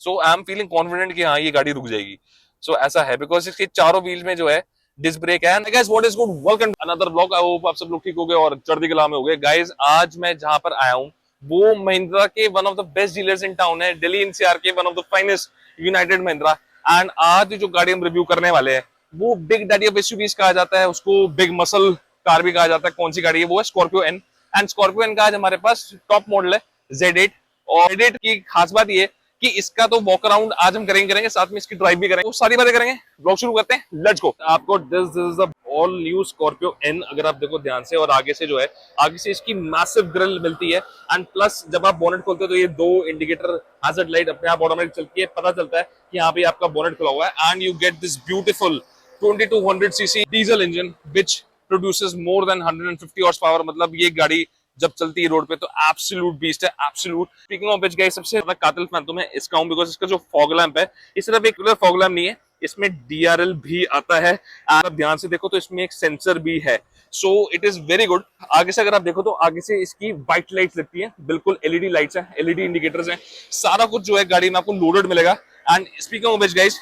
So I am feeling confident कि हाँ ये गाड़ी रुक जाएगी। सो ऐसा है बिकॉज इसके चारों व्हील में जो है डिस्क ब्रेक है। And guys what is good, welcome another blog. I hope आप सब लोग ठीक हो गए और चढ़ती कला में हो गए। गाइस आज मैं जहां पर आया हूँ वो महिंद्रा के one of the best dealers in town है, दिल्ली एनसीआर के one of the finest, United Mahindra. And आज जो गाड़ी हम रिव्यू करने वाले हैं वो बिग डैडी ऑफ एसयूवीज कहा जाता है, उसको बिग मसल कार भी कहा जाता है। कौन सी गाड़ी है? वो है Scorpio N. And Scorpio N का आज हमारे पास टॉप मॉडल है Z8। और Z8 की खास बात ये कि इसका तो वॉक अराउंड आज हम करेंगे, साथ में इसकी ड्राइव भी करेंगे, तो सारी बातें करेंगे। ब्लॉग शुरू करते हैं, लेट्स गो। आपको this is the all new Scorpio N, अगर आप देखो ध्यान से, और आगे से जो है आगे से इसकी मैसिव ग्रिल मिलती है। एंड प्लस जब आप बोनेट खोलते हो तो ये दो इंडिकेटर हैजर्ड लाइट अपने आप ऑटोमेटिक चलती है, पता चलता है कि यहाँ पे आपका बोनेट खुला हुआ है। And you get this beautiful 2200cc diesel engine which produces more than 150 horse power. मतलब ये गाड़ी जब चलती है रोड पे तो एब्सोल्यूट बीस्ट है, absolute. Speaking of which guys, सबसे ज्यादा कातिल फैन तो मैं इसका हूं बिकॉज इसका जो फॉग लैंप है, इस सिर्फ एक फॉग लैंप नहीं है, इसमें DRL भी आता है। आप ध्यान से देखो तो इसमें एक सेंसर भी है, so it is very good. आगे से अगर आप देखो तो आगे से इसकी व्हाइट लाइट्स लगती है, बिल्कुल LED लाइट्स हैं, LED इंडिकेटर्स हैं, सारा कुछ जो है गाड़ी में आपको लोडेड मिलेगा। And speaking of which guys,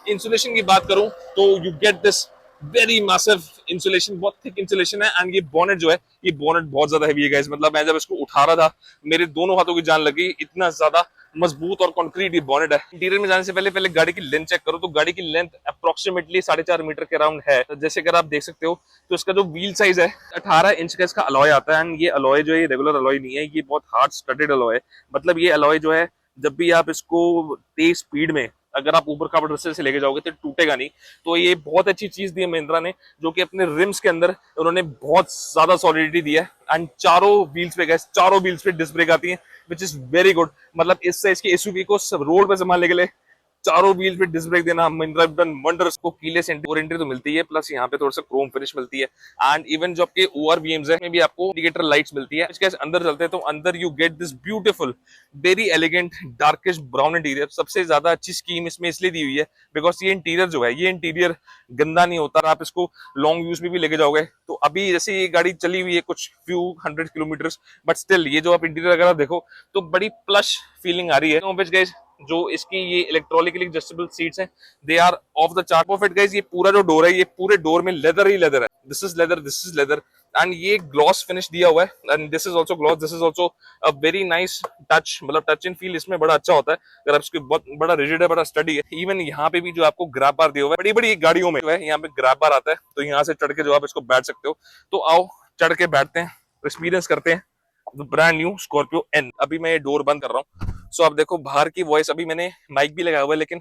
insulation की बात करूं तो you get this very massive insulation, बहुत थिक इंसुलेशन है। एंड ये बोनेट जो है, ये बोनेट बहुत ज्यादा हैवी है गाइस। मतलब मैं जब इसको उठा रहा था मेरे दोनों हाथों की जान लगी, इतना ज्यादा मजबूत और कॉन्क्रीट ये बोनेट है। इंटीरियर में जाने से पहले पहले गाड़ी की लेंथ चेक करो तो गाड़ी की लेंथ अप्रोक्सीमेटली 4.5 मीटर के अराउंड है। जैसे अगर आप देख सकते हो तो इसका जो व्हील साइज है 18 इंच का इसका अलॉय आता है। एंड ये अलॉय जो है रेगुलर अलॉय नहीं है, ये बहुत हार्ड स्टडेड अलॉय है। मतलब ये अलॉय जो है जब भी आप इसको तेज स्पीड में अगर आप ऊपर का रस्ते से लेके जाओगे तो टूटेगा नहीं। तो ये बहुत अच्छी चीज दी है महिंद्रा ने, जो कि अपने रिम्स के अंदर उन्होंने बहुत ज्यादा सॉलिडिटी दी है। एंड चारों व्हील्स पे गए, चारों व्हील्स पे डिस्क ब्रेक आती है विच इज वेरी गुड। मतलब इससे इसकी एसयूवी को रोड पे संभालने के लिए चारों व्हील पे डिस्क ब्रेक देना, महिंद्रा डन वंडर्स। को कीलेस एंट्री तो मिलती है, प्लस यहाँ पे थोड़ा सा क्रोम फिनिश मिलती है। एंड इवन जो आपके ORVMs है में भी आपको इंडिकेटर लाइट्स मिलती है। इसके अंदर चलते हैं तो अंदर you get this beautiful very elegant darkish brown interior. सबसे ज्यादा अच्छी स्कीम इसमें इसलिए दी हुई है बिकॉज ये इंटीरियर जो है, ये इंटीरियर गंदा नहीं होता। आप इसको लॉन्ग यूज में भी लेके जाओगे तो अभी जैसे ये गाड़ी चली हुई है कुछ फ्यू 100 किलोमीटर, बट स्टिल ये जो आप इंटीरियर अगर देखो तो बड़ी प्लश फीलिंग आ रही है। जो इसकी ये इलेक्ट्रॉनिकली एडजस्टेबल सीट्स हैं, they are off the chart perfect guys. ये पूरा जो डोर है, ये पूरे डोर में लेदर ही लेदर है। This is leather, this is leather. And ये ग्लॉस फिनिश दिया हुआ है। And this is also gloss, this is also a very nice touch. मतलब टच एंड फील इसमें बड़ा अच्छा होता है। अगर आप इसके बहुत बड़ा रिजिड है, बड़ा स्टडी है। इवन यहाँ पे भी जो आपको ग्रैब बार दिया हुआ है, बड़ी बड़ी गाड़ियों में जो है यहाँ पे ग्रैब बार आता है, तो यहाँ से चढ़ के जो आप इसको बैठ सकते हो। तो आओ चढ़ के बैठते हैं, एक्सपीरियंस करते हैं ब्रांड न्यू स्कॉर्पियो एन। अभी मैं ये डोर बंद कर रहा हूँ। सो आप देखो बाहर की वॉइस, अभी मैंने माइक भी लगाया हुआ है लेकिन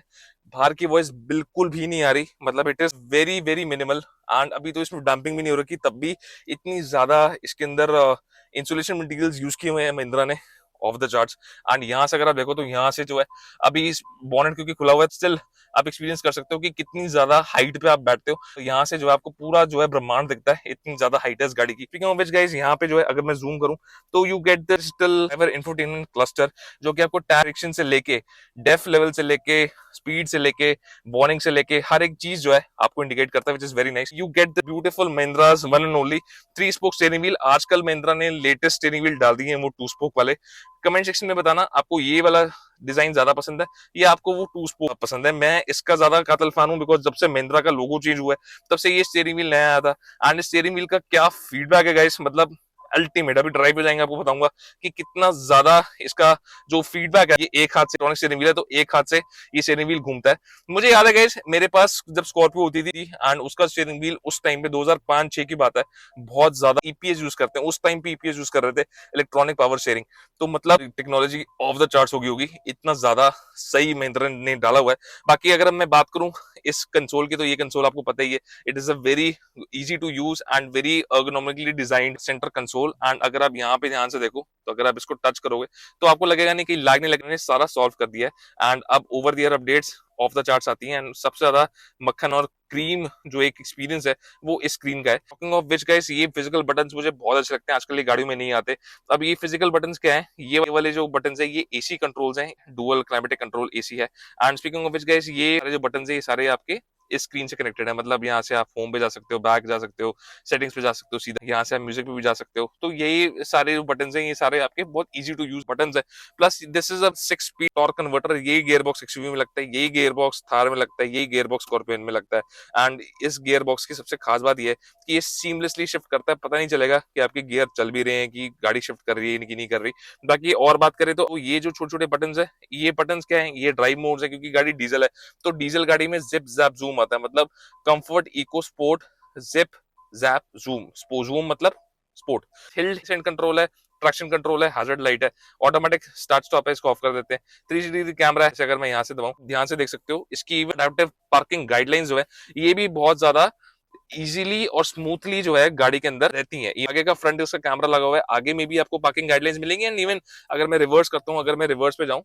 बाहर की वॉइस बिल्कुल भी नहीं आ रही। मतलब it is very very minimal. And अभी तो इसमें डंपिंग भी नहीं हो रही, तब भी इतनी ज्यादा इसके अंदर इंसुलेशन मटेरियल्स यूज किए हुए हैं महिंद्रा ने, ऑफ द चार्ट्स। एंड यहाँ से अगर आप देखो तो यहाँ से जो है अभी इस बॉनेट क्योंकि खुला हुआ है, स्टिल आप एक्सपीरियंस कर सकते हो कि कितनी ज्यादा हाइट पे आप बैठते हो। तो यहाँ से जो है आपको पूरा जो है ब्रह्मांड दिखता है, इतनी ज्यादा हाइट है इस गाड़ी की। स्पीकिंग ऑफ व्हिच गाइस, यहाँ पे जो है अगर मैं जूम करूं तो you get the digital infotainment cluster, जो कि आपको डायरेक्शन से लेके डेफ लेवल से लेके स्पीड से लेके वार्निंग से लेके हर एक चीज जो है आपको इंडिकेट करता है, which is very nice. You get the beautiful Mahindra's one and only 3 spoke steering wheel. आजकल महिंद्रा ने लेटेस्ट स्टीयरिंग व्हील डाल दिए हैं वो 2 स्पोक वाले। कमेंट सेक्शन में बताना आपको ये वाला डिजाइन ज्यादा पसंद है या आपको वो 2 स्पोक पसंद है। मैं इसका ज्यादा कातल फैन हूं बिकॉज जब से महिंद्रा का लोगो चेंज हुआ है तब से ये स्टीयरिंग व्हील नया आया था। एंड स्टीयरिंग व्हील का क्या फीडबैक है गाइस, मतलब अल्टीमेट। अभी ड्राइव पे जाएंगे आपको बताऊंगा कि कितना ज्यादा इसका जो फीडबैक है। ये एक हाथ से इलेक्ट्रॉनिक स्टीयरिंग व्हील है तो एक हाथ से ये स्टीयरिंग व्हील घूमता है। मुझे याद है गाइस, मेरे पास जब स्कॉर्पियो होती थी एंड उसका स्टीयरिंग व्हील उस टाइम पे 2005-6 की बात है, बहुत ज्यादा ईपीएस यूज करते हैं, उस टाइम पे ईपीएस यूज कर रहे थे, इलेक्ट्रॉनिक पावर शेयरिंग। तो मतलब टेक्नोलॉजी ऑफ द चार्ट्स होगी, इतना ज्यादा सही महिंद्रा ने डाला हुआ है। बाकी अगर मैं बात करूं इस कंसोल की तो ये कंसोल आपको पता ही है, it is a very easy to use and very ergonomically designed centre console. And अगर आप यहाँ पे ध्यान से देखो तो अगर आप इसको टच करोगे तो आपको लगेगा नहीं कि लैग नहीं लगने, सारा सॉल्व कर दिया है। एंड अब over the year updates of the charts आती हैं। एंड सबसे ज्यादा मक्खन और क्रीम जो एक एक्सपीरियंस है वो इस स्क्रीन का है। टॉकिंग ऑफ विच गाइस, ये फिजिकल बटन्स मुझे बहुत अच्छे लगते हैं, आजकल ये गाड़ियों में नहीं आते। अब ये फिजिकल बटन्स क्या है, ये वाले जो बटन्स है ये एसी कंट्रोल्स हैं, डुअल क्लाइमेटिक कंट्रोल एसी है। And speaking of which guys, ये जो बटन्स है ये सारे आपके इस स्क्रीन से कनेक्टेड है। मतलब यहाँ से आप होम पे जा सकते हो, बैक जा सकते हो, सेटिंग्स पे जा सकते हो, सीधा यहाँ से आप म्यूजिक पे भी जा सकते हो। तो यही सारे जो बटन हैं ये सारे आपके बहुत इजी टू यूज बटन है। Plus this is a 6 speed torque converter. यही गियर बॉक्स एक्सयूवी में लगता है, यही गियर बॉक्स थार में लगता है, यही गियर बॉक्स स्कॉर्पियन में लगता है। एंड इस गियर बॉक्स की सबसे खास बात यह है कि ये सीमलेसली शिफ्ट करता है, पता नहीं चलेगा कि आपके गियर चल भी रहे हैं कि गाड़ी शिफ्ट कर रही है कि नहीं कर रही। बाकी और बात करें तो ये जो छोटे छोटे बटन है, ये बटन क्या है, ये ड्राइव मोड्स है, क्योंकि गाड़ी डीजल है। तो डीजल गाड़ी में जिप जैप जूम आता है, मतलब comfort, eco sport, zip zap zoom. Zoom मतलब स्पोर्ट। हिल सेंट कंट्रोल है, ट्रैक्शन कंट्रोल है, हैजर्ड लाइट है, ऑटोमेटिक स्टार्ट स्टॉप है, इसको ऑफ कर देते हैं। 360 कैमरा है, अगर मैं यहाँ से दबाऊं ध्यान से देख सकते हो। इसकी एडेप्टिव पार्किंग गाइडलाइंस जो है ये भी बहुत ज्यादा इजीली और स्मूथली जो है गाड़ी के अंदर रहती है। आगे का फ्रंट उसका कैमरा लगा हुआ है, आगे में भी आपको पार्किंग गाइडलाइंस मिलेंगे। एंड इवन अगर मैं रिवर्स करता हूँ, अगर मैं रिवर्स पे जाऊं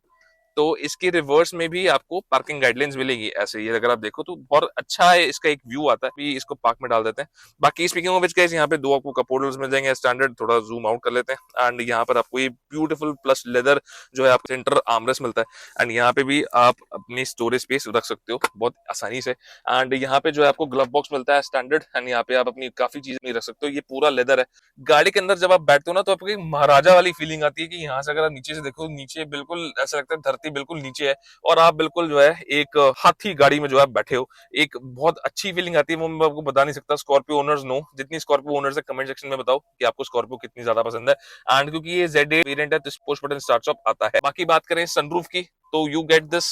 तो इसके रिवर्स में भी आपको पार्किंग गाइडलाइंस मिलेगी। ऐसे ही अगर आप देखो तो बहुत अच्छा है, इसका एक व्यू आता है। भी इसको पार्क में डाल देते हैं। बाकी स्पीकिंग ऑफ व्हिच गाइस, यहाँ पे दो आपको कप होल्डर्स मिल जाएंगे स्टैंडर्ड। थोड़ा जूम आउट कर लेते हैं। एंड यहाँ पर आपको ये ब्यूटीफुल प्लस लेदर जो है आपको सेंटर आर्मरेस्ट मिलता है। एंड यहाँ पे भी आप अपनी स्टोरेज स्पेस रख सकते हो बहुत आसानी से। एंड यहाँ पे जो है आपको ग्लव बॉक्स मिलता है स्टैंडर्ड। एंड यहाँ पे आप अपनी काफी चीजें रख सकते हो। ये पूरा लेदर है। गाड़ी के अंदर जब आप बैठते हो ना तो आपको एक महाराजा वाली फीलिंग आती है कि यहाँ से अगर आप नीचे से देखो, नीचे बिल्कुल ऐसा लगता है धरती बिल्कुल नीचे है और आप बिल्कुल जो है एक हाथी गाड़ी में जो है बैठे हो। एक बहुत अच्छी फीलिंग आती है, वो मैं आपको बता नहीं सकता। स्कॉर्पियो ओनर्स नो, जितनी स्कॉर्पियो ओनर्स है कमेंट सेक्शन में बताओ कि आपको स्कॉर्पियो कितनी ज्यादा पसंद है। एंड क्योंकि ये Z8 वेरिएंट है तो पुश बटन स्टार्ट स्टॉप आता है। बाकी बात करें सनरूफ की तो you get this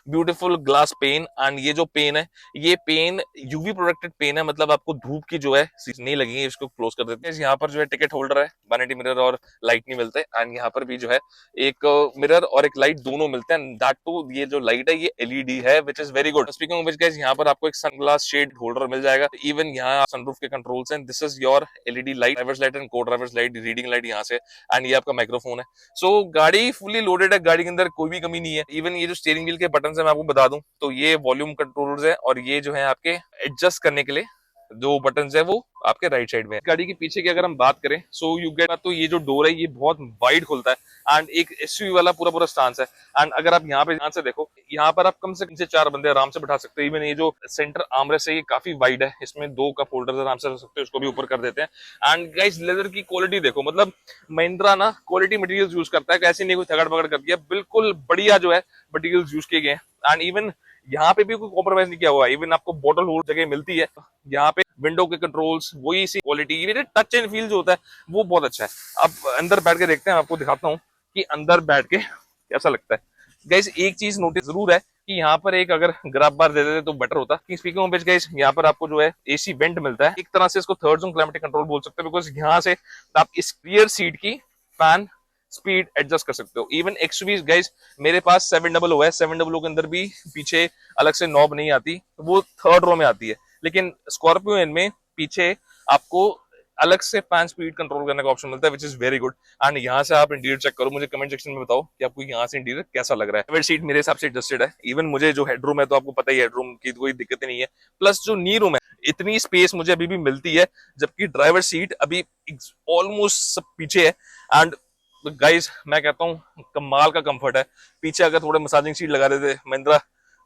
beautiful glass pen. And ये जो पेन है, ये पेन यूवी प्रोटेक्टेड पेन है, मतलब आपको धूप की जो है नहीं लगेगी। इसको क्लोज कर देते हैं। यहाँ पर जो है टिकट होल्डर है, वैनिटी मिरर और लाइट नहीं मिलते। एंड यहाँ पर भी जो है एक मिरर और एक लाइट दोनों मिलते हैं। दैट टू ये जो लाइट है ये एलईडी है, which is very good. Speaking of which guys, यहाँ पर आपको एक सनग्लास शेड होल्डर मिल जाएगा। इवन यहाँ सनरूफ के कंट्रोल्स हैं। This is your LED light, drivers light and को ड्राइवर्स लाइट, रीडिंग लाइट यहाँ से। एंड ये आपका माइक्रोफोन है। सो गाड़ी फुली लोडेड है, गाड़ी के अंदर कोई भी कमी नहीं है। इवन ये जो स्टीयरिंग व्हील के बटन है मैं आपको बता दूं तो ये वॉल्यूम कंट्रोल्स है और ये जो है आपके एडजस्ट करने के लिए जो बटन है वो आपके राइट साइड में है। गाड़ी के पीछे की अगर हम बात करें सो यू गेट, तो ये जो डोर है ये बहुत वाइड खुलता है एंड एक एसयूवी वाला पूरा पूरा स्टांस है। एंड अगर आप यहाँ पे ध्यान से देखो, यहाँ पर आप कम से कम से 4 बंदे आराम से बैठा सकते हो। इवन ये जो सेंटर आर्मरेस्ट है ये काफी वाइड है, इसमें 2 कप होल्डर आराम से रख सकते हो। इसको भी ऊपर कर देते हैं। एंड गाइस लेदर की क्वालिटी देखो, मतलब महिंद्रा ना क्वालिटी मटेरियल यूज करता है, ऐसे नहीं कोई थगड़ पकड़ कर दिया, बिल्कुल बढ़िया जो है मटेरियल यूज किए गए। एंड इवन यहाँ पे भी कोई कॉम्प्रोमाइज नहीं किया हुआ है। इवन आपको बॉटल होल्ड जगह मिलती है। यहाँ पे विंडो के कंट्रोल्स वही इसी क्वालिटी, टच एंड फील जो होता है वो बहुत अच्छा है। अब अंदर बैठ के देखते हैं, आपको दिखाता हूँ कि अंदर बैठ के कैसा लगता है। गाइस एक चीज नोटिस जरूर है कि यहाँ पर एक अगर ग्रैब बार दे देते तो बेटर होता। स्पीकिंग ऑफ व्हिच गाइस, यहाँ पर आपको जो है एसी वेंट मिलता है। एक तरह से इसको थर्ड जोन क्लाइमेटिक कंट्रोल बोल सकते हैं, बिकॉज यहाँ से आप इस रियर सीट की फैन स्पीड एडजस्ट कर सकते हो। इवन एक्सयूवी गाइस मेरे पास 700 है, 700 के अंदर भी पीछे अलग से नॉब नहीं आती, वो थर्ड रो में आती है। लेकिन स्कॉर्पियो इनमें पीछे आपको अलग से फैन स्पीड कंट्रोल करने का ऑप्शन मिलता है, which is very good. And यहाँ से आप इंटीरियर चेक करो, मुझे कमेंट सेक्शन में बताओ कि आपको यहाँ से इंटीरियर कैसा लग रहा है। ड्राइवर सीट मेरे हिसाब से एडजस्टेड है। इवन मुझे जो हेडरूम है तो आपको पता ही है, हेडरूम की कोई दिक्कत नहीं है। प्लस जो नी रूम है इतनी स्पेस मुझे अभी भी मिलती है, जबकि ड्राइवर सीट अभी ऑलमोस्ट सब पीछे है। एंड गाइस मैं कहता हूँ कमाल का कंफर्ट है। पीछे अगर थोड़े मसाजिंग सीट लगा देते महिंद्रा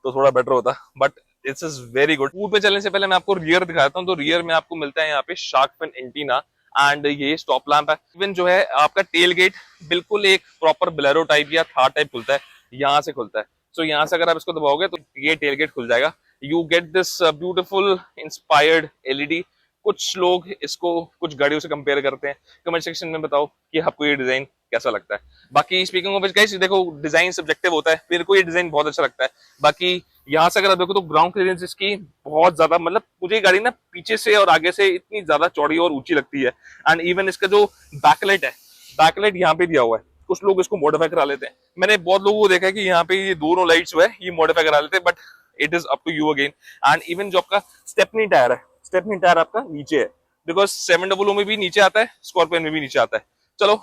तो थोड़ा बेटर होता, but it's is very good. Food पे चलने से पहले मैं आपको रियर दिखाता हूँ। तो रियर में आपको मिलता है यहाँ पे शार्क फिन एंटीना एंड ये स्टॉप लैंप है। इवन जो है आपका टेल गेट बिल्कुल एक प्रॉपर बोलेरो टाइप या थार टाइप खुलता है, यहाँ से खुलता है। सो यहाँ से अगर आप इसको दबाओगे तो ये टेल गेट खुल जाएगा। You get this beautiful inspired LED. कुछ लोग इसको कुछ गाड़ियों से कंपेयर करते हैं, कमेंट सेक्शन में बताओ कि आपको ये डिजाइन कैसा लगता है। बाकी स्पीकिंग ऑफ व्हिच गाइस, देखो डिजाइन सब्जेक्टिव होता है, मेरे को ये डिजाइन बहुत अच्छा लगता है। बाकी यहाँ से अगर आप देखो तो ग्राउंड क्लियरेंस इसकी बहुत ज्यादा, मतलब मुझे ये गाड़ी ना पीछे से और आगे से इतनी ज्यादा चौड़ी और ऊंची लगती है। एंड इवन इसका जो बैकलाइट है, बैकलाइट यहाँ पे दिया हुआ है। कुछ लोग इसको मॉडिफाई करा लेते हैं, मैंने बहुत लोगों को देखा है कि यहाँ पे ये दोनों लाइट्स जो है ये मॉडिफाई करा लेते हैं, but it is up to you again. And even जो आपका स्टेपनी टायर है, स्टेपनी टायर आपका नीचे है, बिकॉज 700 में भी नीचे आता है, स्कॉर्पियन में भी नीचे आता है। चलो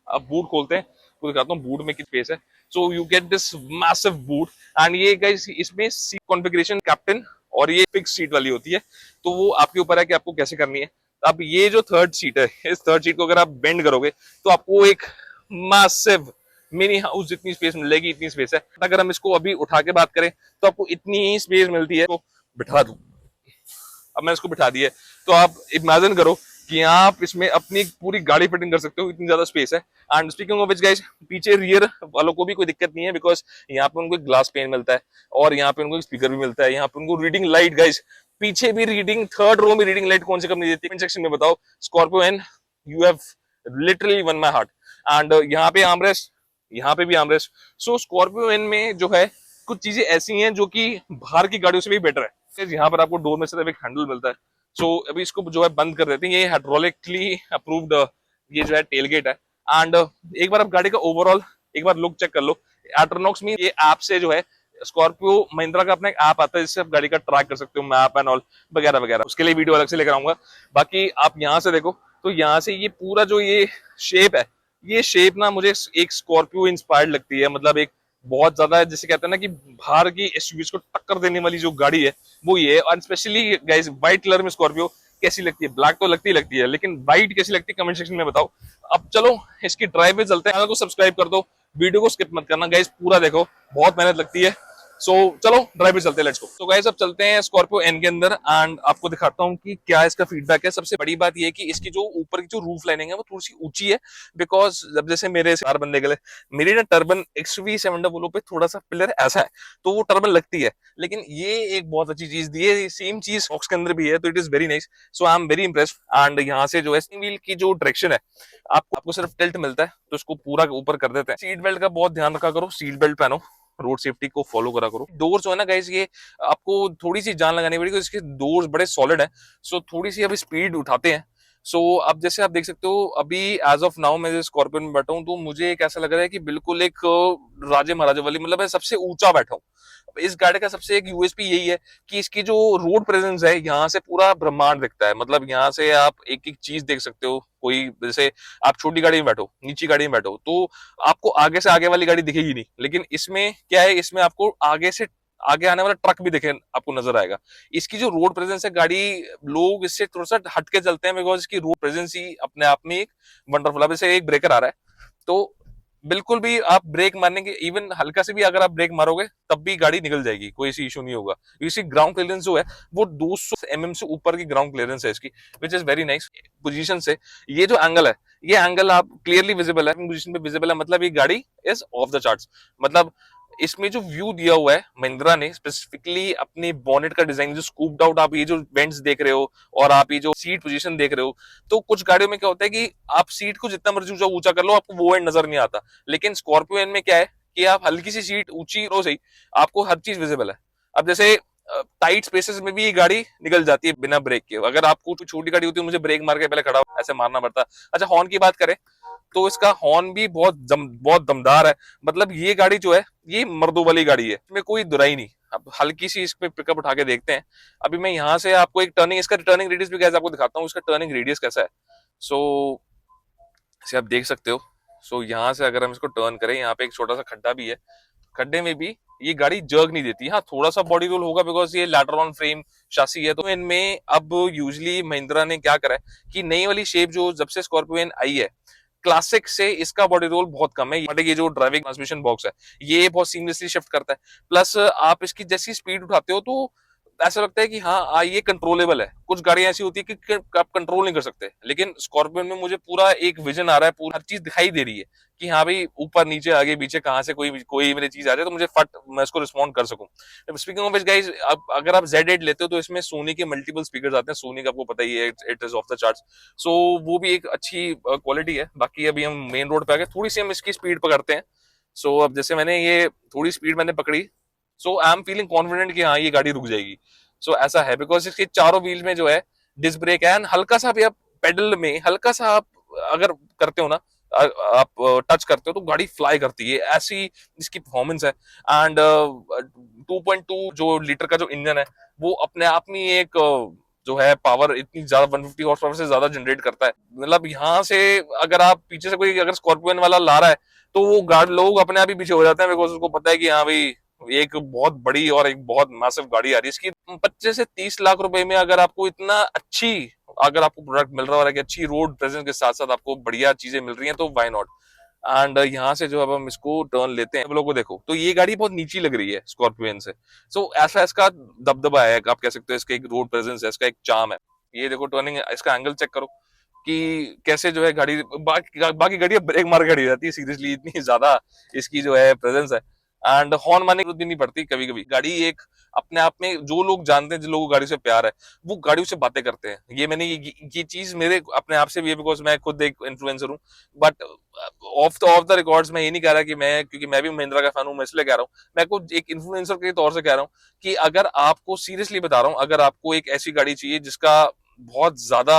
अब बूट खोलते हैं, तो दिखाता हूँ बूट में कितनी स्पेस है। So you get this massive boot. And ये गाइस इसमें सीट कॉन्फ़िगरेशन कैप्टन और ये फिक्स सीट वाली होती है, तो वो आपके ऊपर है कि आपको कैसे करनी है। अब ये जो थर्ड सीट है, इस थर्ड सीट को अगर आप बेंड करोगे तो आपको एक मैसिव मिनी हाउस जितनी स्पेस मिलेगी, इतनी स्पेस है। अगर हम इसको अभी उठा के बात करें तो आपको इतनी ही स्पेस मिलती है। तो बिठा दूं। अब मैंने इसको बिठा दिया है, तो आप इमेजिन करो कि आप इसमें अपनी पूरी गाड़ी फिटिंग कर सकते हो, इतनी ज्यादा स्पेस है। And speaking of which guys, पीछे रियर वालों को भी कोई दिक्कत नहीं है, बिकॉज यहाँ पे उनको ग्लास पेन मिलता है और यहाँ पे उनको स्पीकर भी मिलता है, यहाँ पे उनको रीडिंग लाइट गाइस, पीछे भी रीडिंग, थर्ड रो में रीडिंग लाइट कौन सी कंपनी देती है, कमेंट सेक्शन में बताओ। Scorpio N, you have literally won my heart. And यहाँ पे आर्मरेस्ट, यहाँ पे भी आर्मरेस्ट। सो स्कॉर्पियो एन में जो है कुछ चीजें ऐसी हैं जो कि बाहर की गाड़ियों से भी बेटर है। यहाँ पर आपको डोर में सिर्फ एक हैंडल मिलता है, सो अभी इसको जो है बंद कर देते हैं। ये हाइड्रोलिकली अप्रूव्ड ये जो है टेल गेट है। एंड एक बार आप गाड़ी का ओवरऑल एक बार लुक चेक कर लो। एटरनॉक्स में ये ऐप से जो है, स्कॉर्पियो महिंद्रा का अपना एक ऐप आता है जिससे आप गाड़ी का ट्रैक कर सकते हो, मैप एंड ऑल वगैरह वगैरह। उसके लिए वीडियो अलग से लेकर आऊंगा। बाकी आप यहाँ से देखो तो यहाँ से ये पूरा जो ये शेप है, ये शेप ना मुझे एक स्कॉर्पियो इंस्पायर्ड लगती है। मतलब एक बहुत ज्यादा, जैसे कहते हैं ना कि बाहर की एसयूवीज को टक्कर देने वाली जो गाड़ी है वो ये है। और स्पेशली गाइस व्हाइट कलर में स्कॉर्पियो कैसी लगती है? ब्लैक तो लगती है, लेकिन व्हाइट कैसी लगती है कमेंट सेक्शन में बताओ। अब चलो इसकी ड्राइव पे चलते हैं। चैनल को सब्सक्राइब कर दो, वीडियो को स्किप मत करना गाइस, पूरा देखो, बहुत मेहनत लगती है। सो चलो ड्राइव पे चलते हैं, लेट्स गो। तो गाइस अब चलते हैं स्कॉर्पियो एन के अंदर एंड आपको दिखाता हूँ कि क्या इसका फीडबैक है। सबसे बड़ी बात ये है कि इसकी जो ऊपर की जो रूफ लाइनिंग है वो थोड़ी सी ऊंची है, बिकॉज जब जैसे मेरे 4 बंदे गए, मेरी ना टर्बन XV700 पे थोड़ा सा पिलर ऐसा है तो वो टर्बन लगती है, लेकिन ये एक बहुत अच्छी चीज दी है। सेम चीज बॉक्स के अंदर भी है, तो it is very nice. So I am very impressed. And यहाँ से जो है व्हील की जो डायरेक्शन है, आपको सिर्फ टिल्ट मिलता है, तो इसको पूरा ऊपर कर देते हैं। सीट बेल्ट का बहुत ध्यान रखा करो, सीट बेल्ट पहनो, रोड सेफ्टी को फॉलो करा करो। डोर जो है ना गाइस, ये आपको थोड़ी सी जान लगानी पड़ेगी, इसके डोर्स बड़े सॉलिड है। सो थोड़ी सी अभी स्पीड उठाते हैं। सो अब जैसे आप देख सकते हो, अभी एज ऑफ नाउ मैं स्कॉर्पियो में बैठा हूँ, तो मुझे एक ऐसा लग रहा है कि बिल्कुल एक राजे महाराजे वाली, मतलब मैं सबसे ऊंचा बैठा हूँ। इस गाड़ी का सबसे एक यूएसपी यही है कि इसकी जो रोड प्रेजेंस है, यहाँ से पूरा ब्रह्मांड दिखता है। मतलब यहाँ से आप एक एक चीज देख सकते हो। कोई जैसे आप छोटी गाड़ी में बैठो, नीची गाड़ी में बैठो, तो आपको आगे से आगे वाली गाड़ी दिखेगी नहीं, लेकिन इसमें क्या है, इसमें आपको आगे से आगे आने वाला ट्रक भी दिखे, आपको नजर आएगा। इसकी जो रोड प्रेजेंस है, गाड़ी लोग इससे थोड़ा सा हटके चलते हैं, बिकॉज इसकी रोड प्रेजेंस ही अपने आप में एक वंडरफुल। अब जैसे एक ब्रेकर आ रहा है, तो बिल्कुल भी आप ब्रेक मारने के, इवन हल्का से भी अगर आप ब्रेक मारोगे तब भी गाड़ी निकल जाएगी, कोई ऐसी इशू नहीं होगा। इसकी ग्राउंड क्लियरेंस जो है वो 200 mm से ऊपर की ग्राउंड क्लियरेंस है इसकी, विच इज वेरी नाइस। पोजीशन से ये जो एंगल है, ये एंगल आप क्लियरली विजिबल है, पोजीशन पे विजिबल है, मतलब ये गाड़ी इज ऑफ द चार्ट्स। मतलब इसमें जो व्यू दिया हुआ है महिंद्रा ने, स्पेसिफिकली अपनी बॉनेट का डिजाइन, जो स्कूप्ड आउट आप ये जो वेंट्स देख रहे हो और आप ये जो सीट पोजीशन देख रहे हो, तो कुछ गाड़ियों में क्या होता है कि आप सीट को जितना मर्जी ऊंचा ऊंचा कर लो, आपको वो एंड नजर नहीं आता। लेकिन स्कॉर्पियो एन में क्या है कि आप हल्की सी सीट ऊंची रो सही, आपको हर चीज विजिबल है। अब जैसे टाइट स्पेसेस में भी ये गाड़ी निकल जाती है बिना ब्रेक के। अगर आपको छोटी गाड़ी होती है, मुझे ब्रेक मार के पहले खड़ा ऐसे मारना पड़ता। अच्छा, हॉर्न की बात करें तो इसका हॉर्न भी बहुत दमदार है। मतलब ये गाड़ी जो है, ये मर्दों वाली गाड़ी है, इसमें कोई दुराई नहीं। अब हल्की सी इसमें पिकअप उठा के देखते हैं। अभी मैं यहाँ से आपको एक टर्निंग, इसका टर्निंग रेडियस भी कैसे आपको दिखाता हूँ, इसका टर्निंग रेडियस कैसा है। सो इसे आप देख सकते हो। सो यहाँ से अगर हम इसको टर्न करें, यहाँ पे एक छोटा सा खड्डा भी है, खड्डे में भी ये गाड़ी जर्क नहीं देती। हाँ, थोड़ा सा बॉडी रोल होगा, बिकॉज ये लैटरल ऑन फ्रेम शासी है। तो इनमें अब यूजली महिंद्रा ने क्या करा है कि नई वाली शेप जो जब से स्कॉर्पियो आई है, क्लासिक से इसका बॉडी रोल बहुत कम है। ये जो ड्राइविंग ट्रांसमिशन बॉक्स है, ये बहुत सीमलेसली शिफ्ट करता है। प्लस आप इसकी जैसी स्पीड उठाते हो तो ऐसा लगता है कि हाँ ये कंट्रोलेबल है। कुछ गाड़ियां ऐसी होती है कि आप कंट्रोल नहीं कर सकते, लेकिन स्कॉर्पियो में मुझे पूरा एक विजन आ रहा है, पूरा हर चीज दिखाई दे रही है कि हाँ भाई ऊपर नीचे आगे पीछे कहाँ से कोई कोई मेरी चीज आ जाए तो मुझे फट मैं इसको रिस्पॉन्ड कर सकूं। स्पीकिंग ऑफ विच गाइस, अगर आप Z8 लेते हो तो इसमें सोनी के मल्टीपल स्पीकर्स आते हैं। सोनी का आपको पता ही है, it is off the charts. So वो भी एक अच्छी क्वालिटी है। बाकी अभी हम मेन रोड पे आ गए, थोड़ी सी हम इसकी स्पीड पकड़ते हैं। सो अब जैसे मैंने ये थोड़ी स्पीड मैंने पकड़ी, सो आई एम फीलिंग कॉन्फिडेंट कि हाँ ये गाड़ी रुक जाएगी। सो ऐसा है बिकॉज इसके चारों व्हील में जो है डिस्क ब्रेक है, एंड हल्का सा भी आप पेडल में हल्का सा आप अगर करते हो ना, आप टच करते हो तो गाड़ी फ्लाई करती है, ऐसी इसकी परफॉर्मेंस है। एंड 2.2 जो लीटर का जो इंजन है, वो अपने आप में एक जो है पावर इतनी ज्यादा 150 हॉर्स पावर से ज्यादा जनरेट करता है। मतलब यहाँ से अगर आप पीछे से कोई अगर स्कॉर्पियन वाला ला रहा है तो वो गाड़ी लोग अपने आप ही पीछे हो जाते हैं, बिकॉज उसको पता है कि हाँ भाई एक बहुत बड़ी और एक बहुत मैसिव गाड़ी आ रही है। इसकी 25 से 30 लाख रुपए में अगर आपको इतना अच्छी, अगर आपको प्रोडक्ट मिल रहा है, अच्छी रोड प्रेजेंस के साथ साथ आपको बढ़िया चीजें मिल रही हैं, तो व्हाई नॉट। एंड यहाँ से जो अब हम इसको टर्न लेते हैं, लोगों को देखो तो ये गाड़ी बहुत नीची लग रही है स्कॉर्पियन से। सो ऐसा इसका दबदबा है, आप कह सकते हो, इसका एक रोड प्रेजेंस है, इसका एक चार्म है। ये देखो टर्निंग, इसका एंगल चेक करो कि कैसे जो है गाड़ी, बाकी गाड़ियां ब्रेक मार खड़ी रहती है सीरियसली, इतनी ज्यादा इसकी जो है प्रेजेंस है। एंड हॉर्न मारने की जरूरत भी नहीं पड़ती कभी कभी। गाड़ी एक अपने आप में, जो लोग जानते हैं, जिन लोगों को गाड़ी से प्यार है, वो गाड़ियों से बातें करते हैं। ये मैंने ये चीज मेरे अपने आप से भी है, बिकॉज मैं खुद एक इन्फ्लुएंसर हूँ। बट ऑफ द रिकॉर्ड्स मैं ये नहीं कह रहा कि मैं, क्योंकि मैं भी महिंद्रा का फैन हूँ, मैं इसलिए कह रहा हूँ, मैं खुद एक इन्फ्लुएंसर के तौर से कह रहा हूँ कि अगर आपको, सीरियसली बता रहा हूँ, अगर आपको एक ऐसी गाड़ी चाहिए जिसका बहुत ज्यादा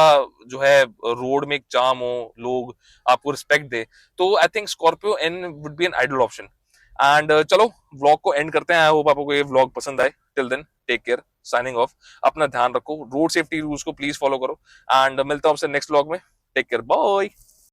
जो है रोड में एक चार्म हो, लोग आपको रिस्पेक्ट दे, तो I think Scorpio N would be an ideal option. And चलो व्लॉग को एंड करते हैं। आई होप आपको ये व्लॉग पसंद आए। Till then take care, signing off. अपना ध्यान रखो, रोड सेफ्टी रूल्स को प्लीज फॉलो करो, एंड मिलता हूं आपसे नेक्स्ट व्लॉग में। Take care, bye.